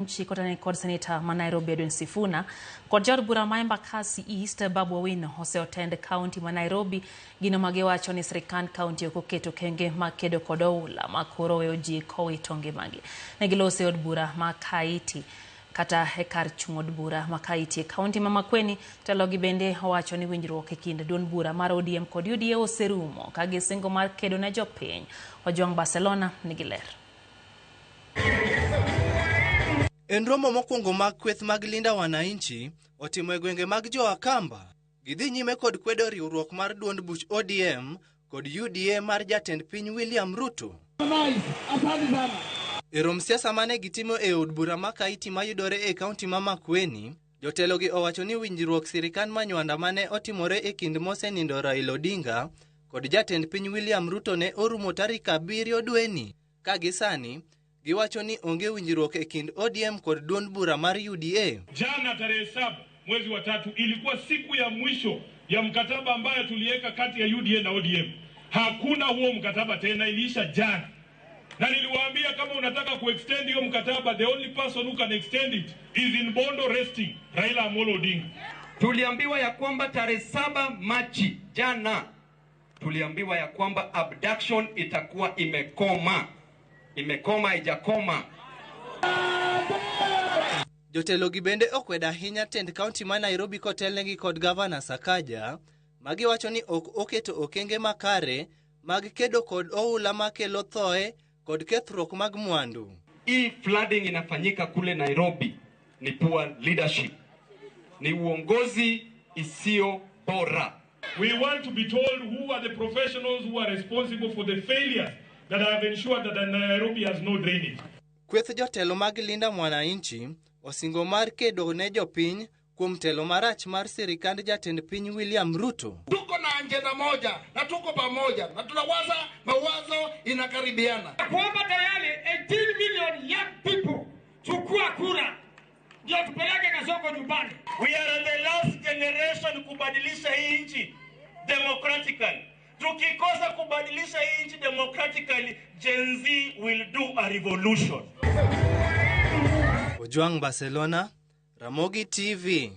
Nchi kotane kod Seneta ma Nairobi Edwin Sifuna kod jod bura ma Embakasi East Babu Owino oseotend kaunti ma Nairobi gino magiwacho ni sirikand kaunti oketo kenge makedo kod oula makoro weyo ji kowito ngimagi. Negilose od bura ma Kaiti kata hekar chung od bura ma Kaiti kaunti ma Makueni. Telogi bende owacho ni winjruok e kind duond bura mar ODM kod UDA oserumo ka gisingo mar kedo ne jopiny. Ojwang Barcelona nigiler. En romo mokwongo mag kweth mag linda wananchi otimo e gwenge mag Joakamba. Gidhi nyime kod kwedo riwruok mar duond buch ODM kod UDA mar jatend piny William Ruto. E rom siasa mane gitimo e od bura ma Kaiti mayudore e kaunti ma Makueni, jotelogi owacho ni winjruok sirikand manywanda mane otimore e kind mosenindo Raila Odinga kod jatend piny William Ruto ne orumo tarik 7 dweni. Ka gisani giwacho ni onge winjruok e kind ODM kod duond bura mar UDA. Jana tarehe 7 mwezi wa 3 ilikuwa siku ya mwisho ya mkataba ambayo tuliweka kati ya UDA na ODM. Hakuna huo mkataba tena, iliisha jana. Na niliwaambia kama unataka kuextend hiyo mkataba, the only person who can extend it is in Bondo resting Raila Amolo Odinga. Tuliambiwa ya kwamba tarehe 7 Machi jana tuliambiwa ya kwamba abduction itakuwa imekoma. Ijakoma. Jotelogi bende okweda ahinya tend kaunti ma Nairobi kotelnegi kod Governor Sakaja, magiwacho ni ok oketo okenge makare mag kedo kod oula makelo thoe kod kethruok mag mwandu. Hii flooding inafanyika kule Nairobi ni poor leadership. Ni uongozi isio bora. We want to be told who are the professionals who are responsible for the failures that have ensured that Nairobi has no drainage. Kweth jotelo mag linda mwananchi osingo mar kedo ne jopiny kuom telo marach mar sirikand jatend piny William Ruto. Tuko na ajenda moja na tuko pamoja na tunawaza mawazo inakaribiana. Kuomba tayari 18 million young people chukua kura ndio tupeleke Kasongo nyumbani. We are the last generation kubadilisha hii nchi democratically. Tukikosa kubadilisha hii nchi democratically, Gen Z will do a revolution. Ojwang Barcelona, Ramogi TV.